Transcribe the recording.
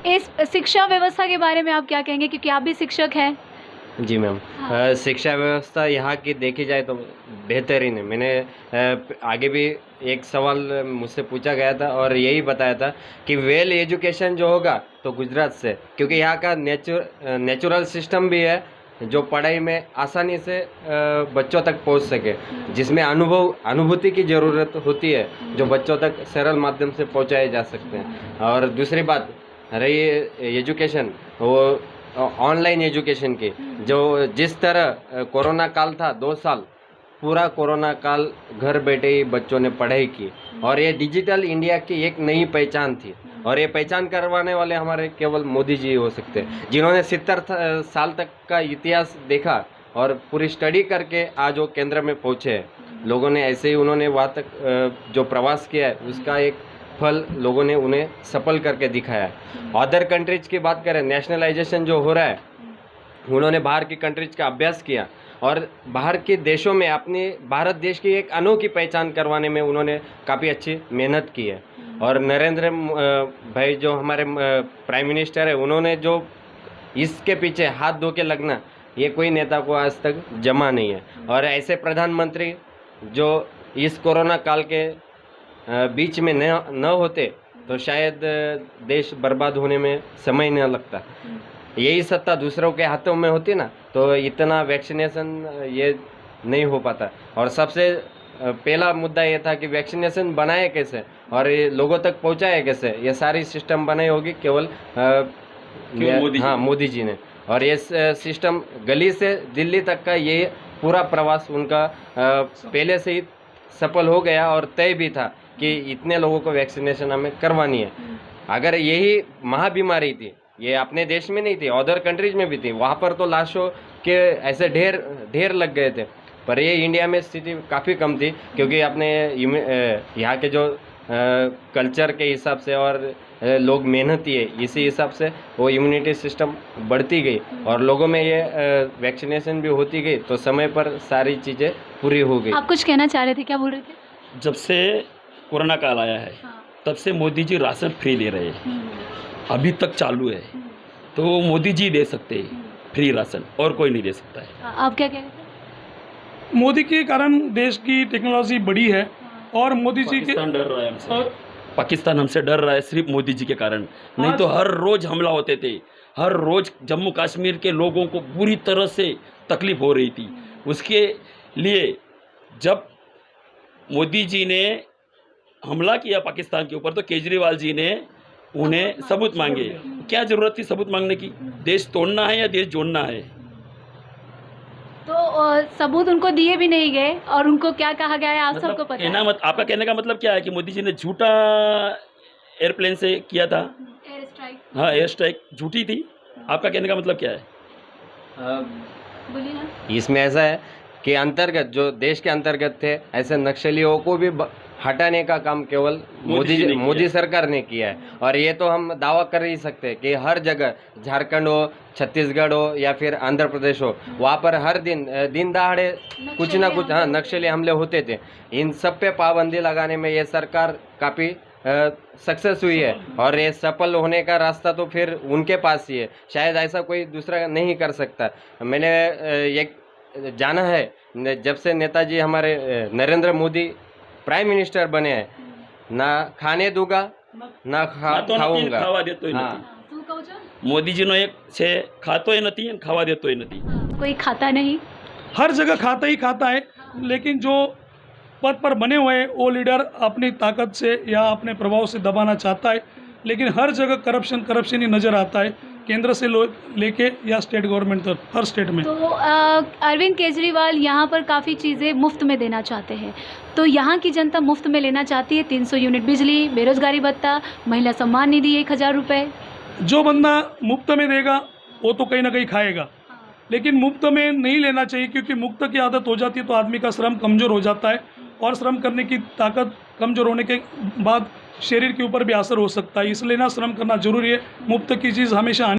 इस शिक्षा व्यवस्था के बारे में आप क्या कहेंगे, क्योंकि आप भी शिक्षक हैं? जी मैम, हाँ। शिक्षा व्यवस्था यहाँ की देखी जाए तो बेहतरीन है। मैंने आगे भी एक सवाल मुझसे पूछा गया था और यही बताया था कि वेल एजुकेशन जो होगा तो गुजरात से, क्योंकि यहाँ का नेचुरल सिस्टम भी है जो पढ़ाई में आसानी से बच्चों तक पहुँच सके, जिसमें अनुभूति की ज़रूरत होती है जो बच्चों तक सरल माध्यम से पहुँचाए जा सकते हैं। और दूसरी बात रही एजुकेशन, वो ऑनलाइन एजुकेशन की, जो जिस तरह कोरोना काल था 2 साल, पूरा कोरोना काल घर बैठे ही बच्चों ने पढ़ाई की और ये डिजिटल इंडिया की एक नई पहचान थी। और ये पहचान करवाने वाले हमारे केवल मोदी जी हो सकते हैं, जिन्होंने 70 साल तक का इतिहास देखा और पूरी स्टडी करके आज वो केंद्र में पहुँचे हैं। लोगों ने ऐसे ही उन्होंने वहाँ तक जो प्रवास किया है उसका एक फल लोगों ने उन्हें सफल करके दिखाया है। अदर कंट्रीज की बात करें, नेशनलाइजेशन जो हो रहा है, उन्होंने बाहर की कंट्रीज का अभ्यास किया और बाहर के देशों में अपने भारत देश की एक अनोखी पहचान करवाने में उन्होंने काफ़ी अच्छी मेहनत की है। और नरेंद्र भाई जो हमारे प्राइम मिनिस्टर है, उन्होंने जो इसके पीछे हाथ धो के लगना, ये कोई नेता को आज तक जमा नहीं है। और ऐसे प्रधानमंत्री जो इस कोरोना काल के बीच में न होते तो शायद देश बर्बाद होने में समय न लगता। यही सत्ता दूसरों के हाथों में होती ना तो इतना वैक्सीनेशन ये नहीं हो पाता। और सबसे पहला मुद्दा ये था कि वैक्सीनेशन बनाए कैसे और ये लोगों तक पहुंचाए कैसे, ये सारी सिस्टम बनाई होगी केवल मोदी जी ने। और ये सिस्टम गली से दिल्ली तक का ये पूरा प्रवास उनका पहले से ही सफल हो गया और तय भी था कि इतने लोगों को वैक्सीनेशन हमें करवानी है। अगर यही महाबीमारी थी, ये अपने देश में नहीं थी, अदर कंट्रीज में भी थी, वहाँ पर तो लाशों के ऐसे ढेर लग गए थे, पर ये इंडिया में स्थिति काफ़ी कम थी, क्योंकि अपने यहाँ के जो कल्चर के हिसाब से और लोग मेहनती है, इसी हिसाब से वो इम्यूनिटी सिस्टम बढ़ती गई और लोगों में ये वैक्सीनेशन भी होती गई, तो समय पर सारी चीज़ें पूरी हो गई। आप कुछ कहना चाह रहे थे, क्या बोल रहे थे? जब से कोरोना काल आया है तब से मोदी जी राशन फ्री दे रहे हैं, अभी तक चालू है, तो मोदी जी दे सकते हैं फ्री राशन, और कोई नहीं दे सकता है। आप क्या कह रहे थे? मोदी के कारण देश की टेक्नोलॉजी बढ़ी है और मोदी जी के पाकिस्तान डर रहा है हमसे, पाकिस्तान हमसे डर रहा है सिर्फ मोदी जी के कारण, नहीं तो हर रोज हमला होते थे, हर रोज जम्मू कश्मीर के लोगों को बुरी तरह से तकलीफ हो रही थी। उसके लिए जब मोदी जी ने हमला किया पाकिस्तान के ऊपर तो केजरीवाल जी ने उन्हें सबूत मांगे। क्या जरूरत थी सबूत मांगने की? देश तोड़ना है या देश जोड़ना है? तो सबूत उनको दिए भी नहीं गए और उनको क्या कहा गया है आप सबको पता है? आपका कहने का मतलब क्या है कि मोदी जी ने झूठा एयरप्लेन से किया था? Air strike. हाँ, एयर स्ट्राइक झूठी थी। आपका कहने का मतलब क्या है? बोलिए ना। इसमें ऐसा है कि अंतर्गत जो देश के अंतर्गत थे ऐसे नक्सलियों को भी हटाने का काम केवल मोदी सरकार ने किया है। और ये तो हम दावा कर ही सकते हैं कि हर जगह, झारखंड हो, छत्तीसगढ़ हो या फिर आंध्र प्रदेश हो, वहाँ पर हर दिन दहाड़े कुछ ना कुछ नक्सली हमले होते थे। इन सब पे पाबंदी लगाने में ये सरकार काफ़ी सक्सेस हुई है और ये सफल होने का रास्ता तो फिर उनके पास ही है, शायद ऐसा कोई दूसरा नहीं कर सकता। मैंने ये जाना है जब से नेताजी हमारे नरेंद्र मोदी प्राइम मिनिस्टर बने हैं, ना खाने दूंगा ना खाऊंगा। ખાવા દેતોય નથી। મોદીજીનો એક છે ખાતોય નથી અને ખાવા દેતોય નથી। कोई खाता नहीं, हर जगह खाता ही खाता है, लेकिन जो पद पर बने हुए हैं वो लीडर अपनी ताकत से या अपने प्रभाव से दबाना चाहता है, लेकिन हर जगह करप्शन ही नज़र आता है, केंद्र से लेके या स्टेट गवर्नमेंट तक, हर स्टेट में। तो अरविंद केजरीवाल यहाँ पर काफ़ी चीज़ें मुफ्त में देना चाहते हैं, तो यहाँ की जनता मुफ्त में लेना चाहती है 300 यूनिट बिजली, बेरोजगारी भत्ता, महिला सम्मान निधि 1000 रुपये। जो बंदा मुफ्त में देगा वो तो कहीं ना कहीं खाएगा, लेकिन मुफ्त में नहीं लेना चाहिए, क्योंकि मुफ्त की आदत हो जाती है तो आदमी का श्रम कमज़ोर हो जाता है और श्रम करने की ताकत कमज़ोर होने के बाद शरीर के ऊपर भी असर हो सकता है। इसलिए ना श्रम करना जरूरी है। मुफ्त की चीज़ हमेशा